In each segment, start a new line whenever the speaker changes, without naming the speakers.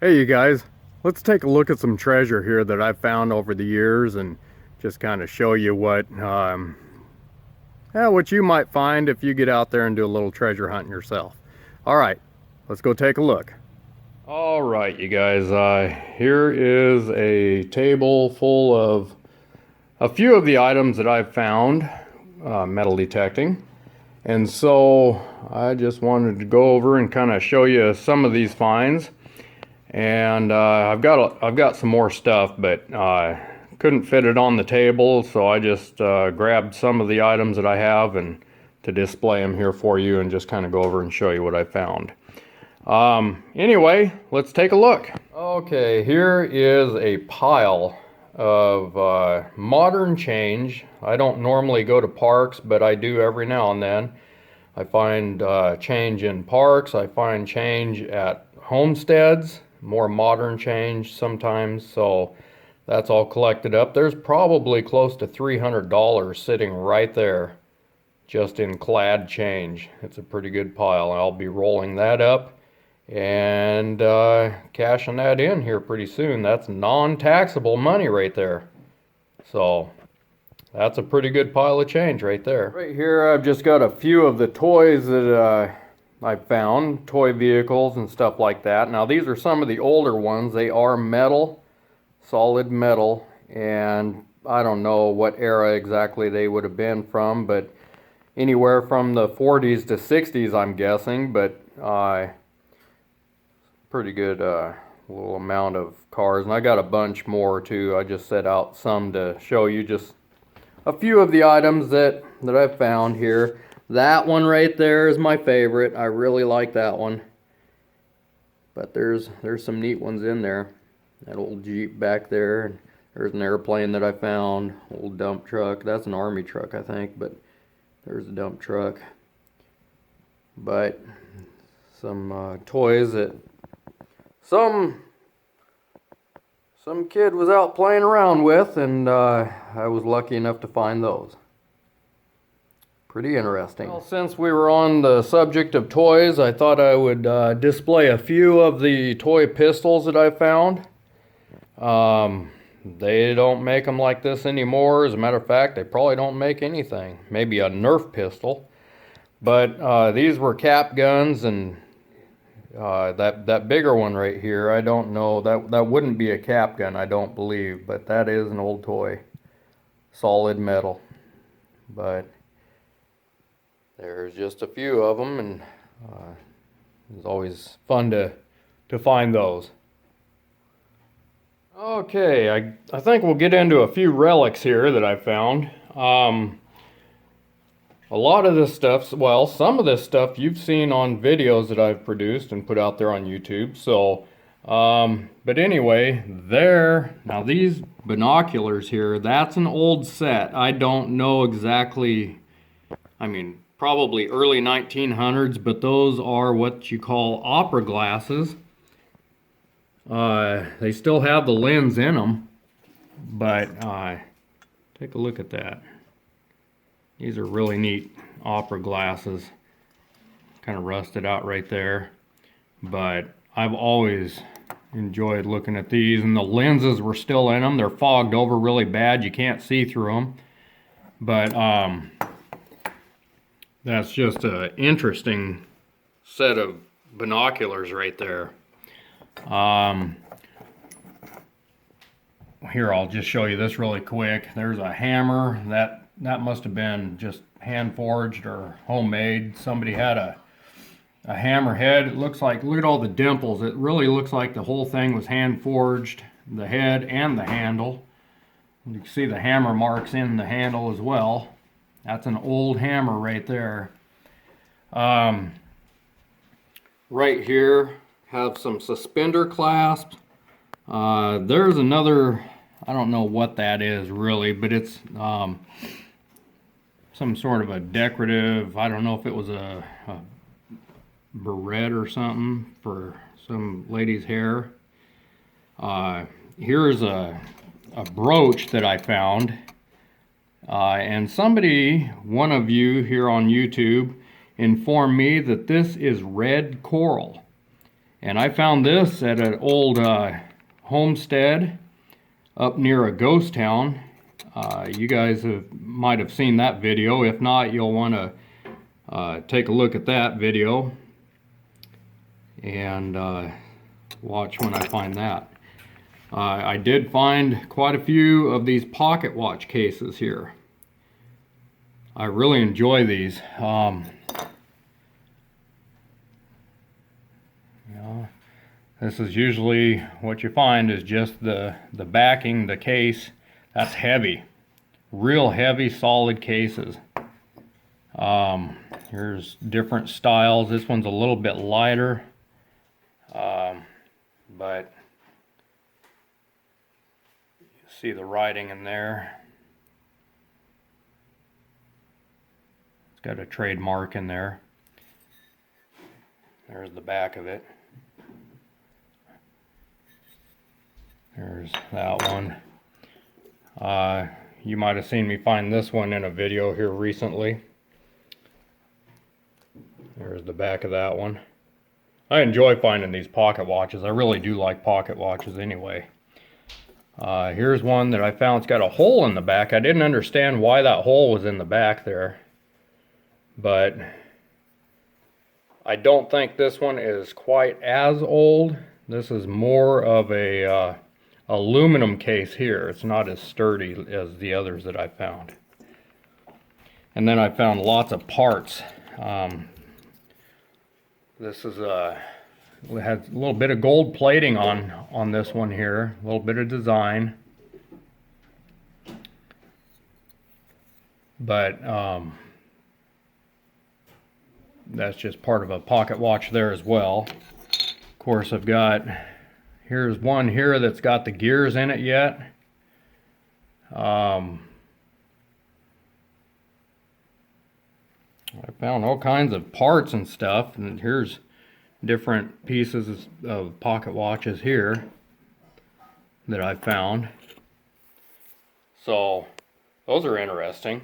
Hey you guys, let's take a look at some treasure here that I've found over the years and just kind of show you what you might find if you get out there and do a little treasure hunting yourself. All right, let's go take a look. All right, you guys, here is a table full of a few of the items that I've found metal detecting. And so I just wanted to go over and kind of show you some of these finds. And I've got some more stuff, but couldn't fit it on the table, so I just grabbed some of the items that I have and to display them here for you and just kind of go over and show you what I found. Anyway, let's take a look. Okay, here is a pile of modern change. I don't normally go to parks, but I do every now and then. I find change in parks, I find change at homesteads, more modern change sometimes, so that's all collected up. There's probably close to $300 sitting right there just in clad change. It's a pretty good pile. I'll be rolling that up and cashing that in here pretty soon. That's non-taxable money right there. So that's a pretty good pile of change right there. Right here I've just got a few of the toys that I found, toy vehicles and stuff like that. Now these are some of the older ones. They are metal, solid metal, and I don't know what era exactly they would have been from, but anywhere from the 40s to 60s I'm guessing, but pretty good little amount of cars. And I got a bunch more too. I just set out some to show you just a few of the items that I've found here. That one right there is my favorite. I really like that one. But there's some neat ones in there. That old Jeep back there. There's an airplane that I found. Old dump truck. That's an army truck, I think, but there's a dump truck. But some toys that some kid was out playing around with, and I was lucky enough to find those. Pretty interesting. Well, since we were on the subject of toys, I thought I would display a few of the toy pistols that I found. They don't make them like this anymore. As a matter of fact, they probably don't make anything. Maybe a Nerf pistol. But these were cap guns, and that bigger one right here, I don't know. That wouldn't be a cap gun, I don't believe. But that is an old toy. Solid metal. But there's just a few of them, and it's always fun to find those. Okay, I think we'll get into a few relics here that I found. A lot of this stuff, well, some of this stuff you've seen on videos that I've produced and put out there on YouTube. So, but anyway, now these binoculars here, that's an old set. I don't know exactly, I mean, probably early 1900s, but those are what you call opera glasses. They still have the lens in them, but take a look at that. These are really neat opera glasses. Kind of rusted out right there, but I've always enjoyed looking at these, and the lenses were still in them. They're fogged over really bad. You can't see through them, but that's just an interesting set of binoculars right there. Here, I'll just show you this really quick. There's a hammer. That must have been just hand forged or homemade. Somebody had a hammer head. It looks like, look at all the dimples. It really looks like the whole thing was hand forged, the head and the handle. You can see the hammer marks in the handle as well. That's an old hammer right there. Right here, have some suspender clasps. There's another, I don't know what that is really, but it's some sort of a decorative, I don't know if it was a barrette or something for some lady's hair. Here's a brooch that I found. And somebody, one of you here on YouTube, informed me that this is red coral. And I found this at an old homestead up near a ghost town. You guys might have seen that video. If not, you'll want to take a look at that video and watch when I find that. I did find quite a few of these pocket watch cases here. I really enjoy these. This is usually what you find is just the backing, the case. That's heavy. Real heavy, solid cases. Here's different styles. This one's a little bit lighter. But you see the writing in there. It's got a trademark in there. There's the back of it. There's that one. You might have seen me find this one in a video here recently. There's the back of that one. I enjoy finding these pocket watches. I really do like pocket watches anyway. Here's one that I found. It's got a hole in the back. I didn't understand why that hole was in the back there. But I don't think this one is quite as old. This is more of a aluminum case here. It's not as sturdy as the others that I found. And then I found lots of parts. This is it has a little bit of gold plating on this one here, a little bit of design. But that's just part of a pocket watch there as well. Of course, I've got, here's one here that's got the gears in it yet. I found all kinds of parts and stuff, and here's different pieces of pocket watches here that I found. So those are interesting.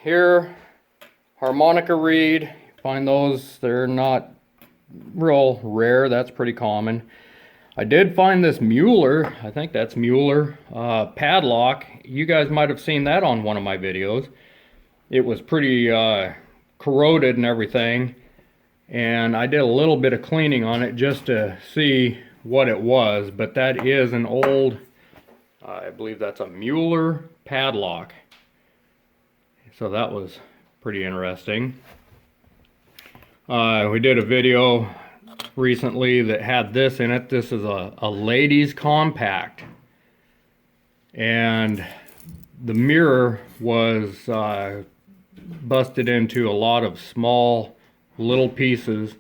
Here, harmonica reed. Find those, they're not real rare. That's pretty common. I did find this Muller, I think that's Muller padlock. You guys might have seen that on one of my videos. It was pretty corroded and everything, and I did a little bit of cleaning on it just to see what it was. But that is an old, I believe that's a Muller padlock. So that was pretty interesting. We did a video recently that had this in it. This is a ladies compact, and the mirror was busted into a lot of small little pieces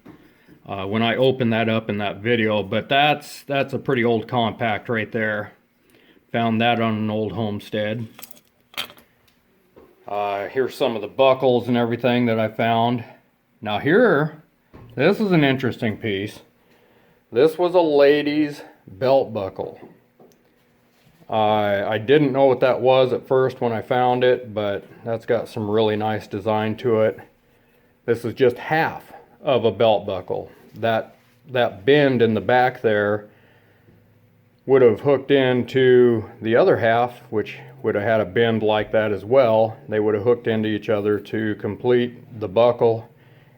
when I opened that up in that video. But that's a pretty old compact right there. Found that on an old homestead. Here's some of the buckles and everything that I found. Now here, this is an interesting piece. This was a lady's belt buckle. I didn't know what that was at first when I found it, but that's got some really nice design to it. This is just half of a belt buckle. That bend in the back there would have hooked into the other half, which would have had a bend like that as well. They would have hooked into each other to complete the buckle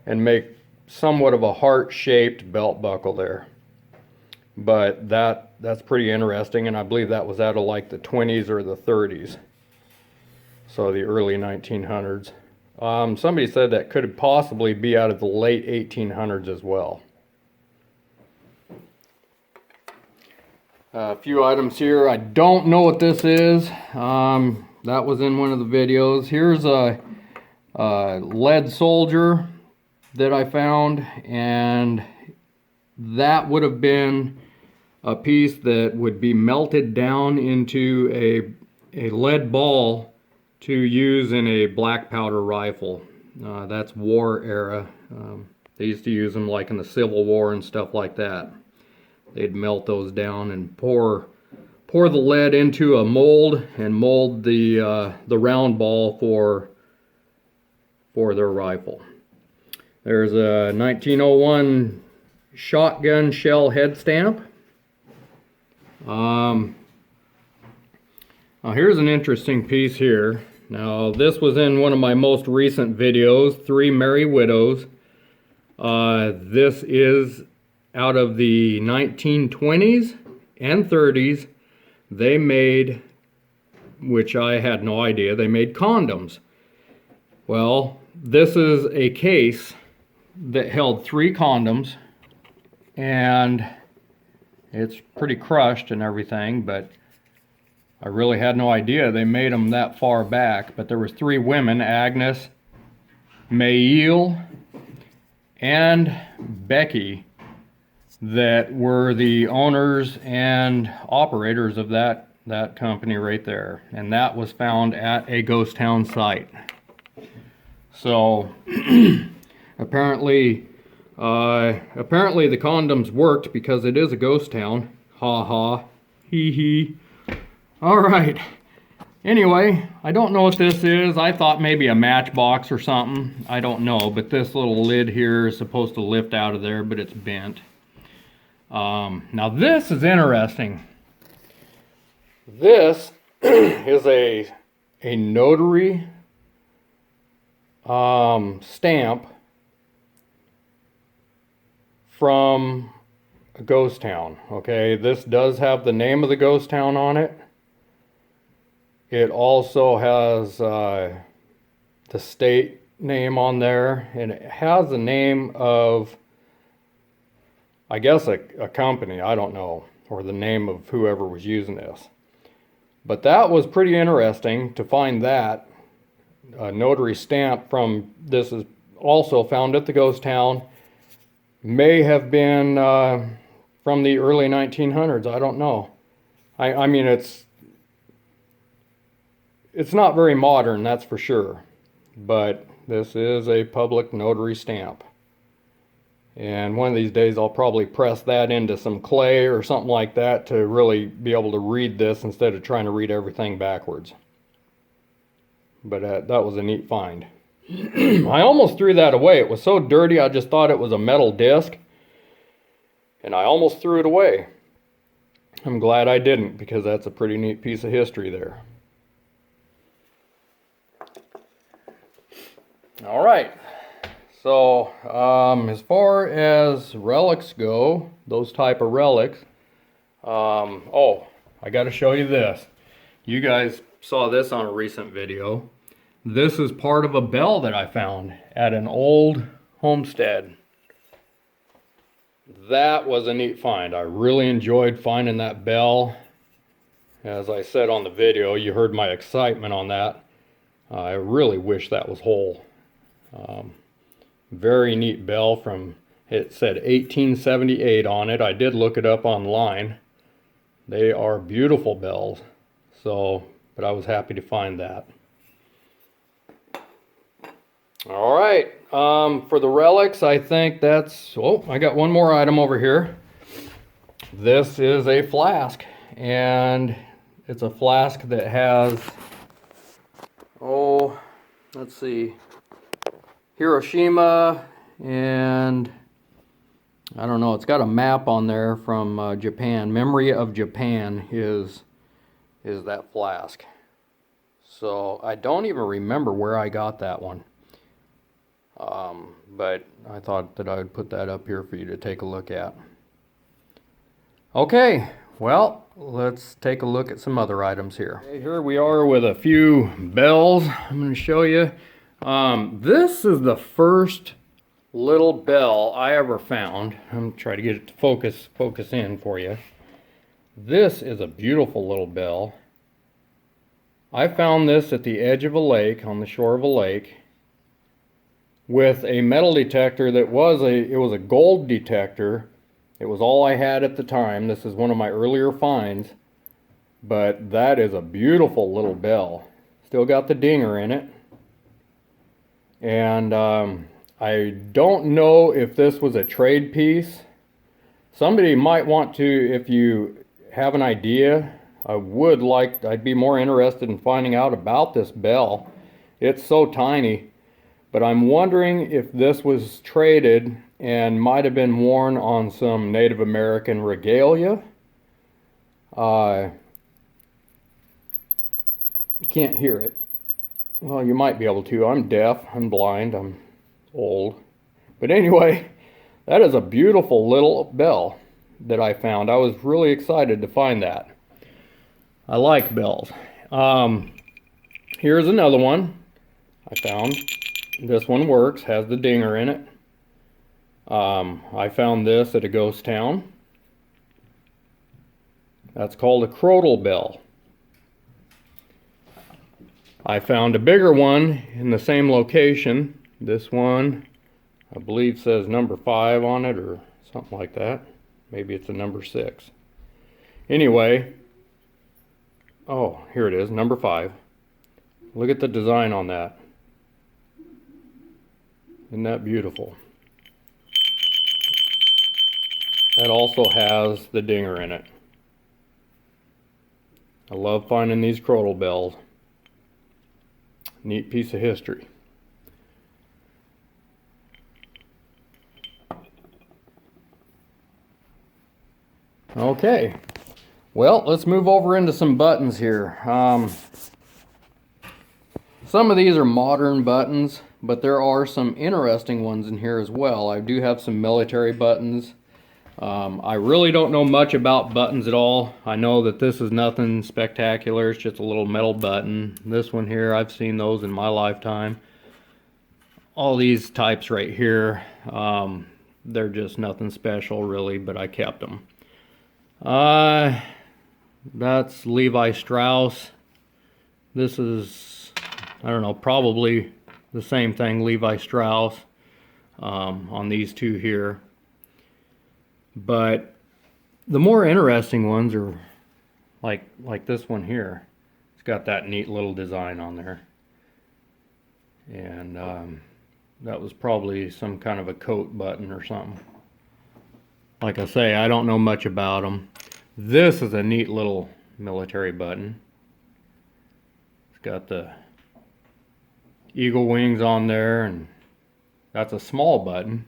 and make somewhat of a heart-shaped belt buckle there. But that's pretty interesting, and I believe that was out of like the 20s or the 30s. So the early 1900s. Somebody said that could possibly be out of the late 1800s as well. A few items here. I don't know what this is. That was in one of the videos. Here's a lead soldier that I found, and that would have been a piece that would be melted down into a lead ball to use in a black powder rifle. That's war era. They used to use them like in the Civil War and stuff like that. They'd melt those down and pour the lead into a mold and mold the round ball for their rifle. There's a 1901 shotgun shell head stamp. Now here's an interesting piece here. Now this was in one of my most recent videos, 3 Merry Widows. This is out of the 1920s and 30s. They made, which I had no idea, they made condoms. Well, this is a case that held 3 condoms, and it's pretty crushed and everything, but I really had no idea they made them that far back. But there was 3 women, Agnes, Mayel, and Becky, that were the owners and operators of that company right there. And that was found at a ghost town site. So apparently the condoms worked because it is a ghost town. Ha ha. Hee hee. Alright. Anyway, I don't know what this is. I thought maybe a matchbox or something. I don't know, but this little lid here is supposed to lift out of there, but it's bent. Now this is interesting. This is a notary stamp from a ghost town. Okay, this does have the name of the ghost town on it. It also has the state name on there, and it has the name of, I guess, a company, I don't know, or the name of whoever was using this. But that was pretty interesting to find that. A notary stamp from this is also found at the ghost town. May have been from the early 1900s, I don't know. I mean, it's not very modern, that's for sure. But this is a public notary stamp. And one of these days I'll probably press that into some clay or something like that to really be able to read this instead of trying to read everything backwards. But that was a neat find. I almost threw that away. It was so dirty I just thought it was a metal disc. And I almost threw it away. I'm glad I didn't, because that's a pretty neat piece of history there. Alright. So, as far as relics go, those type of relics, oh, I got to show you this. You guys saw this on a recent video. This is part of a bell that I found at an old homestead. That was a neat find. I really enjoyed finding that bell. As I said on the video, you heard my excitement on that. I really wish that was whole. Very neat bell from, it said 1878 on it. I did look it up online. They are beautiful bells. So, but I was happy to find that. All right, for the relics, I think that's, oh, I got one more item over here. This is a flask, and it's a flask that has, oh, let's see, Hiroshima, and I don't know, it's got a map on there from Japan. Memory of Japan is that flask. So I don't even remember where I got that one. But I thought that I would put that up here for you to take a look at. Okay, well, let's take a look at some other items here. Okay, here we are with a few bells I'm going to show you. This is the first little bell I ever found. I'm going to try to get it to focus in for you. This is a beautiful little bell. I found this at the edge of a lake, on the shore of a lake, with a metal detector that was a gold detector. It was all I had at the time. This is one of my earlier finds, but that is a beautiful little bell. Still got the dinger in it. And I don't know if this was a trade piece. Somebody might want to, if you have an idea, I'd be more interested in finding out about this bell. It's so tiny. But I'm wondering if this was traded and might have been worn on some Native American regalia. You can't hear it. Well, you might be able to. I'm deaf, I'm blind, I'm old. But anyway, that is a beautiful little bell that I found. I was really excited to find that. I like bells. Here's another one I found. This one works, has the dinger in it. I found this at a ghost town. That's called a crotal bell. I found a bigger one in the same location. This one, I believe, says number 5 on it or something like that. Maybe it's a number 6. Anyway, oh, here it is, number 5. Look at the design on that. Isn't that beautiful? That also has the dinger in it. I love finding these crotal bells. Neat piece of history. Okay, well, let's move over into some buttons here. Some of these are modern buttons, but there are some interesting ones in here as well. I do have some military buttons. I really don't know much about buttons at all. I know that this is nothing spectacular. It's just a little metal button. This one here, I've seen those in my lifetime. All these types right here, they're just nothing special really, but I kept them. That's Levi Strauss. This is, I don't know, probably the same thing, Levi Strauss, on these two here. But the more interesting ones are like this one here. It's got that neat little design on there. And that was probably some kind of a coat button or something. Like I say, I don't know much about them. This is a neat little military button. It's got the eagle wings on there, and that's a small button.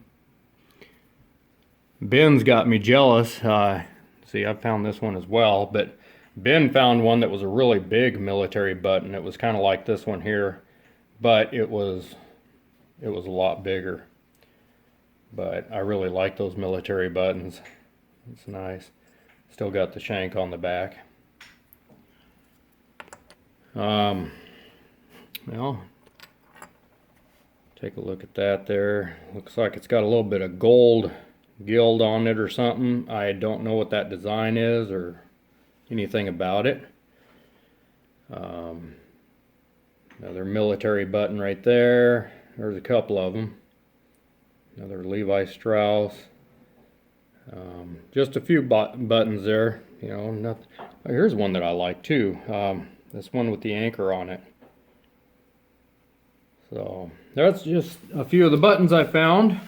Ben's got me jealous. See, I found this one as well, but Ben found one that was a really big military button. It was kind of like this one here, but it was a lot bigger. But I really like those military buttons. It's nice. Still got the shank on the back. Well, take a look at that there. Looks like it's got a little bit of gold gild on it or something. I don't know what that design is or anything about it. Another military button right there. There's a couple of them. Another Levi Strauss. Just a few buttons there. You know, nothing. Oh, here's one that I like too. This one with the anchor on it. So that's just a few of the buttons I found.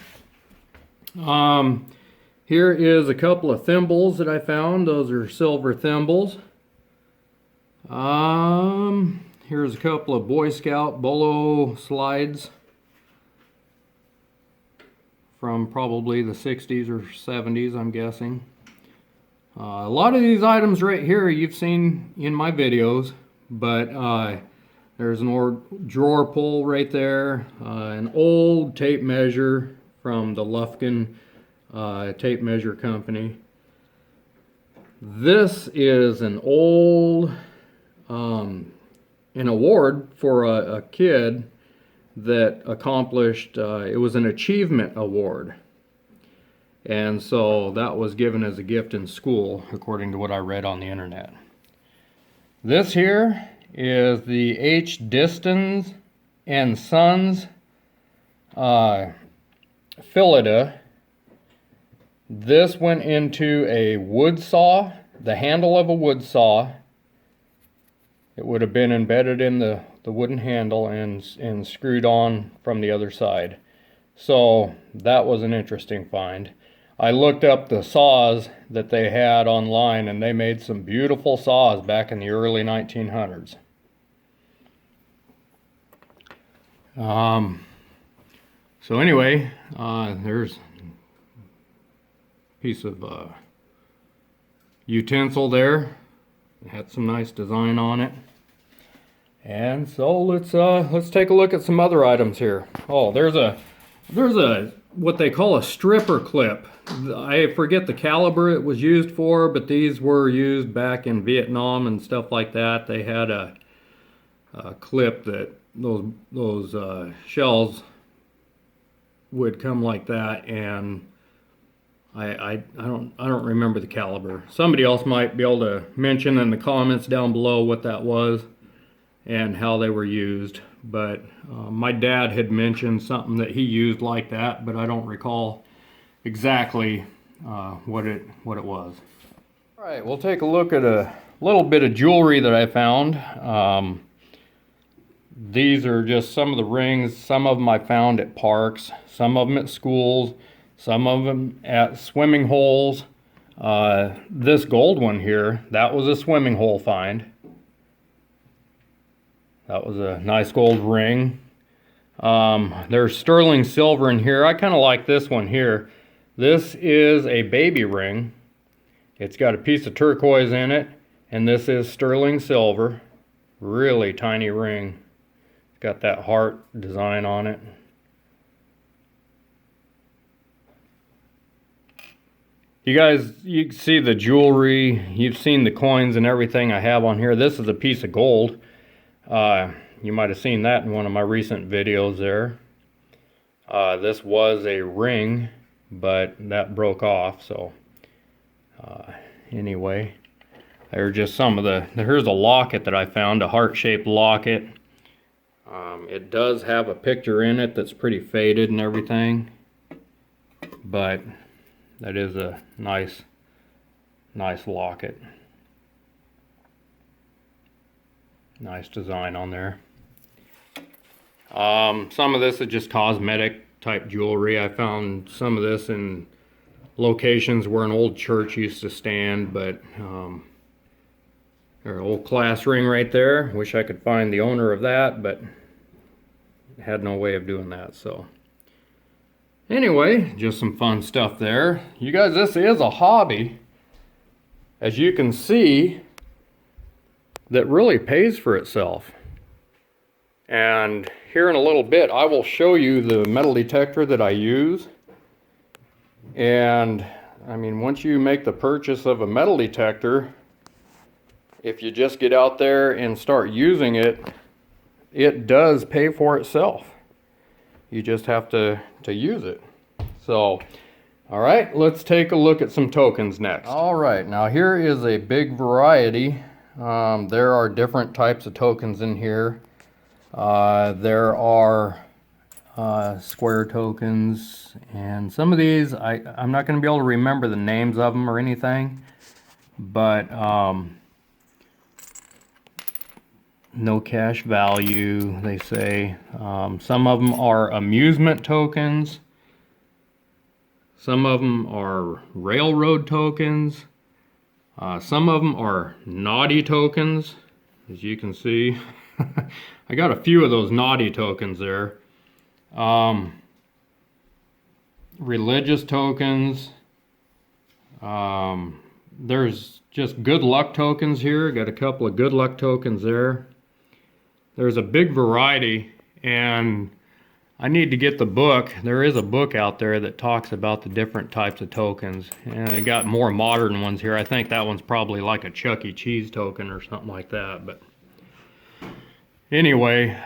Here is a couple of thimbles that I found. Those are silver thimbles. Here's a couple of Boy Scout bolo slides from probably the 60s or 70s, I'm guessing. A lot of these items right here you've seen in my videos, but there's an old drawer pull right there, an old tape measure from the Lufkin tape measure company. This is an old an award for a kid that accomplished, it was an achievement award, and so that was given as a gift in school according to what I read on the internet. This here is the H. Distons and Sons Phillida. This went into a wood saw, the handle of a wood saw. It would have been embedded in the wooden handle and screwed on from the other side. So that was an interesting find. I looked up the saws that they had online, and they made some beautiful saws back in the early 1900s. So anyway, there's piece of utensil there. It had some nice design on it. And so let's take a look at some other items here. Oh, there's a what they call a stripper clip. I forget the caliber it was used for, but these were used back in Vietnam and stuff like that. They had a clip that those shells would come like that, and I don't remember the caliber. Somebody else might be able to mention in the comments down below what that was and how they were used. But my dad had mentioned something that he used like that, but I don't recall exactly what it was. All right, we'll take a look at a little bit of jewelry that I found. These are just some of the rings. Some of them I found at parks, some of them at schools, some of them at swimming holes. This gold one here, that was a swimming hole find. That was a nice gold ring. There's sterling silver in here. I kind of like this one here. This is a baby ring. It's got a piece of turquoise in it, and this is sterling silver. Really tiny ring. It's got that heart design on it. You guys, you see the jewelry, you've seen the coins and everything I have on here. This is a piece of gold. You might have seen that in one of my recent videos there. This was a ring, but that broke off, so anyway, there's just some of here's a locket that I found, a heart-shaped locket. It does have a picture in it that's pretty faded and everything, but that is a nice locket. Nice design on there. Some of this is just cosmetic type jewelry. I found some of this in locations where an old church used to stand, but there's an old class ring right there. Wish I could find the owner of that, but had no way of doing that. So anyway, just some fun stuff there. You guys, this is a hobby, as you can see, that really pays for itself. And here in a little bit I will show you the metal detector that I use. And I mean, once you make the purchase of a metal detector, if you just get out there and start using it, it does pay for itself. You just have to use it. So all right, let's take a look at some tokens next. All right, now here is a big variety. There are different types of tokens in here. There are square tokens, and some of these I'm not going to be able to remember the names of them or anything, but no cash value, they say. Some of them are amusement tokens. Some of them are railroad tokens. Some of them are naughty tokens, as you can see. I got a few of those naughty tokens there. Religious tokens. There's just good luck tokens here. Got a couple of good luck tokens there. There's a big variety, and I need to get the book. There is a book out there that talks about the different types of tokens, and I got more modern ones here. I think that one's probably like a Chuck E. Cheese token or something like that. But anyway,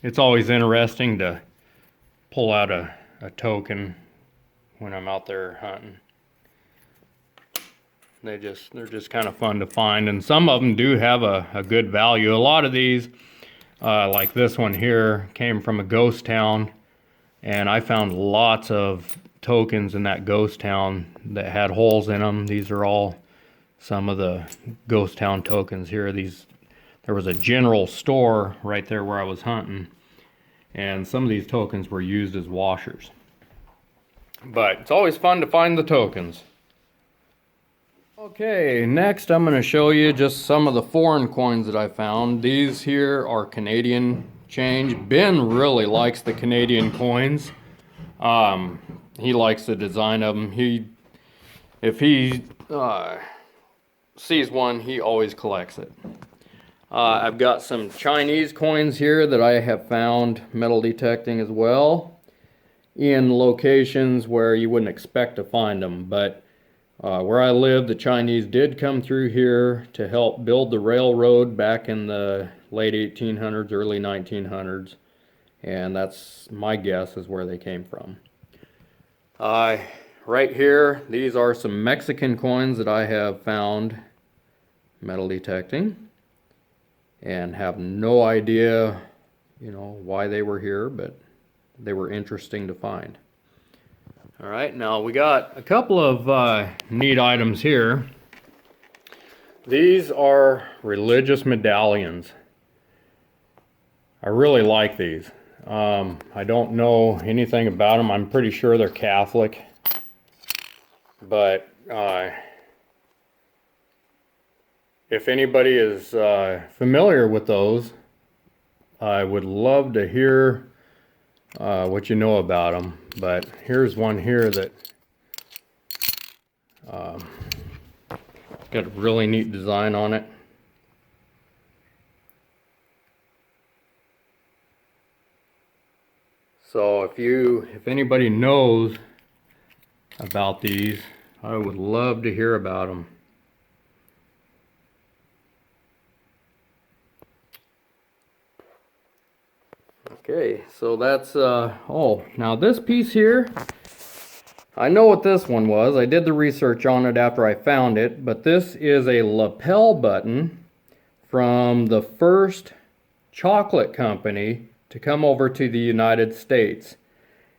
it's always interesting to pull out a token when I'm out there hunting. They're just kind of fun to find, and some of them do have a good value. A lot of these, like this one here, came from a ghost town, and I found lots of tokens in that ghost town that had holes in them. These are all some of the ghost town tokens here. There was a general store right there where I was hunting, and some of these tokens were used as washers. But it's always fun to find the tokens. Okay, next I'm going to show you just some of the foreign coins that I found. These here are Canadian change. Ben really likes the Canadian coins. he likes the design of them. If he sees one, he always collects it. I've got some Chinese coins here that I have found metal detecting as well, in locations where you wouldn't expect to find them. But where I live, the Chinese did come through here to help build the railroad back in the late 1800s, early 1900s. And that's my guess is where they came from. Right here, these are some Mexican coins that I have found metal detecting, and have no idea, you know, why they were here, but they were interesting to find. All right, now we got a couple of neat items here. These are religious medallions. I really like these. I don't know anything about them. I'm pretty sure they're Catholic, but if anybody is familiar with those, I would love to hear what you know about them. But here's one here that got a really neat design on it. So if anybody knows about these, I would love to hear about them. Okay, so that's, oh, now this piece here, I know what this one was. I did the research on it after I found it, but this is a lapel button from the first chocolate company to come over to the United States.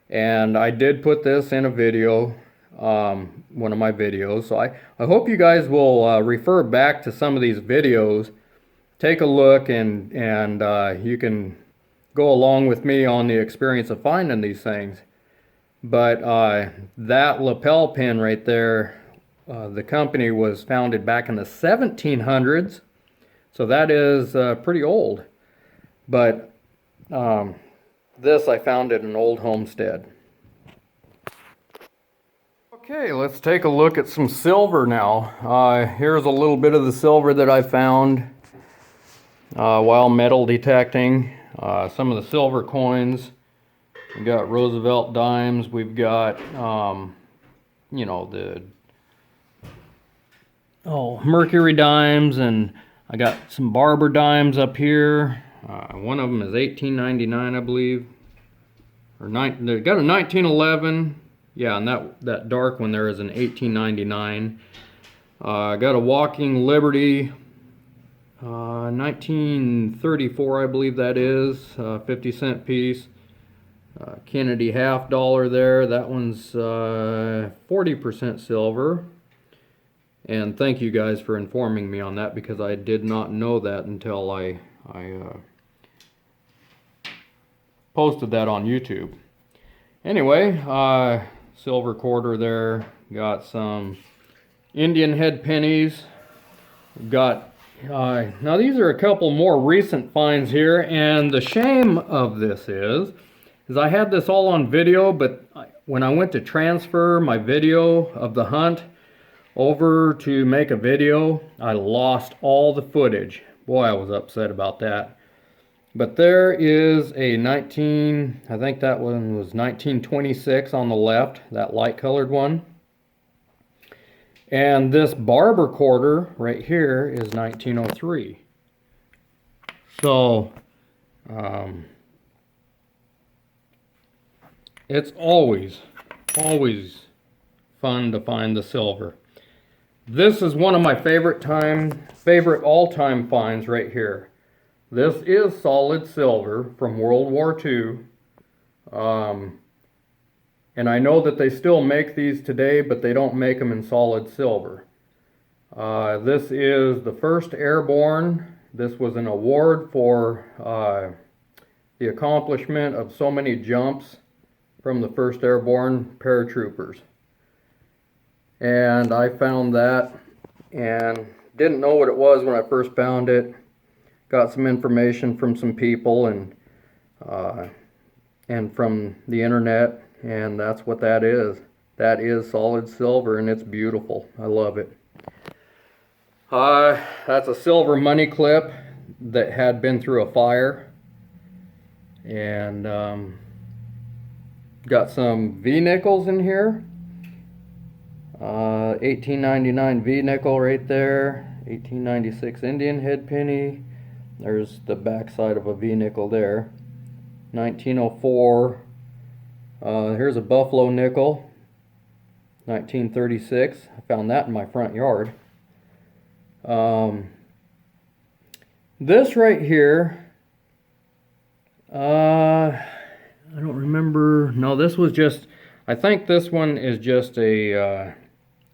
And I did put this in a video, one of my videos. So I hope you guys will refer back to some of these videos, take a look, and you can go along with me on the experience of finding these things. But that lapel pin right there, the company was founded back in the 1700s, so that is pretty old. But this I found at an old homestead. Okay, let's take a look at some silver now. Here's a little bit of the silver that I found while metal detecting. Some of the silver coins. We've got Roosevelt dimes. We've got, you know, the Mercury dimes, and I got some Barber dimes up here. One of them is 1899, I believe, or they got a 1911. Yeah, and that dark one there is an 1899. I got a Walking Liberty. 1934, I believe that is, 50-cent piece. Kennedy $half there, that one's 40% silver. And thank you guys for informing me on that, because I did not know that until I posted that on YouTube. Anyway, silver quarter there, got some Indian head pennies, got now these are a couple more recent finds here, and the shame of this is I had this all on video, but when I went to transfer my video of the hunt over to make a video, I lost all the footage. Boy, I was upset about that. But there is a I think that one was 1926 on the left, that light colored one. And this Barber quarter right here is 1903. So, it's always fun to find the silver. This is one of my favorite all-time finds right here. This is solid silver from World War II. And I know that they still make these today, but they don't make them in solid silver. This is the 1st Airborne. This was an award for the accomplishment of so many jumps from the 1st Airborne paratroopers. And I found that and didn't know what it was when I first found it. Got some information from some people and from the internet. and that's what that is. That is solid silver, and it's beautiful. I love it. That's a silver money clip that had been through a fire, and got some V-nickels in here. 1899 V-nickel right there. 1896 Indian head penny. There's the back side of a V-nickel there. 1904. Here's a buffalo nickel. 1936. I found that in my front yard. This right here, I don't remember. No, this was just, I think this one is just a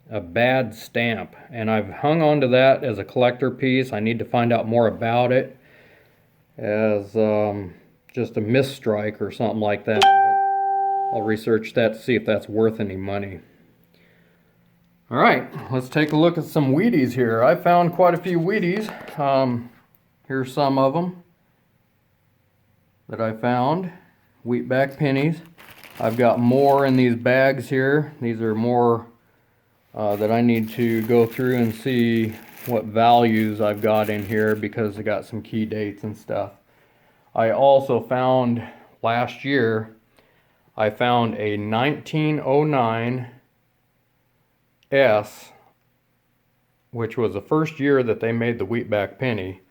bad stamp, and I've hung on to that as a collector piece. I need to find out more about it as just a misstrike or something like that. But I'll research that to see if that's worth any money. All right, let's take a look at some Wheaties here. I found quite a few Wheaties. Here's some of them that I found. Wheatback pennies. I've got more in these bags here. These are more that I need to go through and see what values I've got in here, because I got some key dates and stuff. I also found last year, I found a 1909 S, which was the first year that they made the wheatback penny.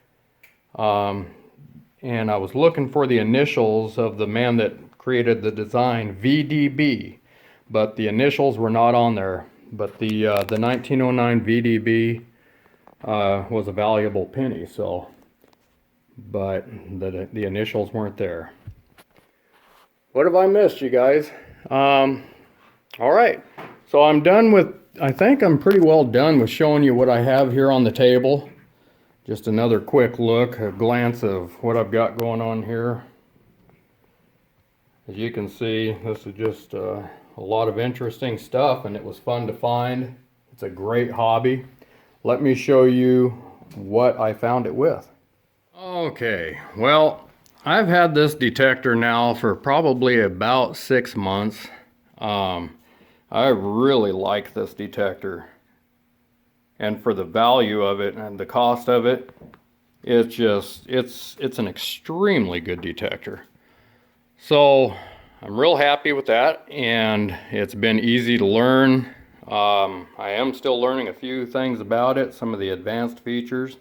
And I was looking for the initials of the man that created the design, VDB, but the initials were not on there. But the 1909 VDB was a valuable penny, so, but the initials weren't there. What have I missed, you guys? All right, so I'm done with, I think I'm pretty well done with showing you what I have here on the table. Just another quick look, a glance of what I've got going on here. As you can see, this is just a lot of interesting stuff, and it was fun to find. It's a great hobby. Let me show you what I found it with. Okay, well, I've had this detector now for probably about 6 months. I really like this detector, and for the value of it and the cost of it, it's an extremely good detector. So I'm real happy with that, and it's been easy to learn. I am still learning a few things about it, some of the advanced features,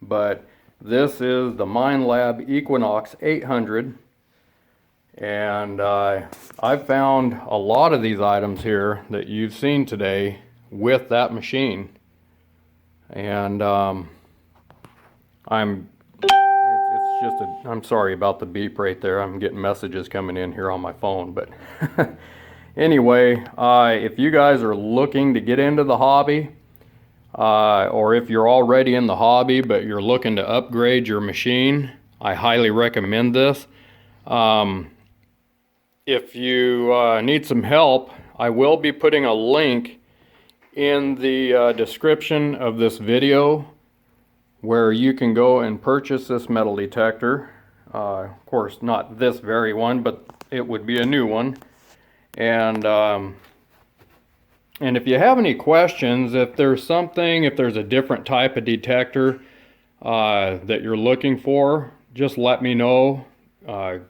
but this is the Minelab Equinox 800. And I've found a lot of these items here that you've seen today with that machine. And I'm sorry about the beep right there. I'm getting messages coming in here on my phone. But anyway, if you guys are looking to get into the hobby, or if you're already in the hobby but you're looking to upgrade your machine, I highly recommend this. If you need some help, I will be putting a link in the description of this video where you can go and purchase this metal detector. Of course, not this very one, but it would be a new one. And if you have any questions, if there's a different type of detector that you're looking for, just let me know.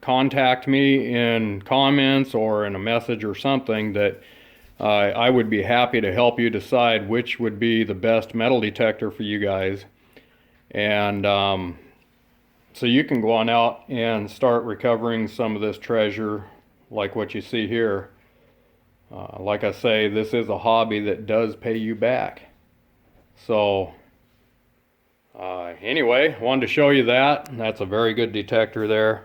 Contact me in comments or in a message or something, that I would be happy to help you decide which would be the best metal detector for you guys. And so you can go on out and start recovering some of this treasure like what you see here. Like I say, this is a hobby that does pay you back. So anyway, wanted to show you that. That's a very good detector there.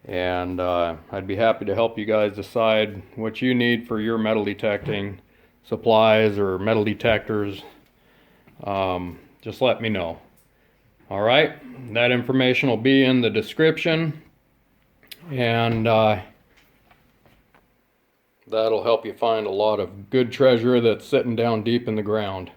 And I'd be happy to help you guys decide what you need for your metal detecting supplies or metal detectors. Just let me know. All right, that information will be in the description, and that'll help you find a lot of good treasure that's sitting down deep in the ground.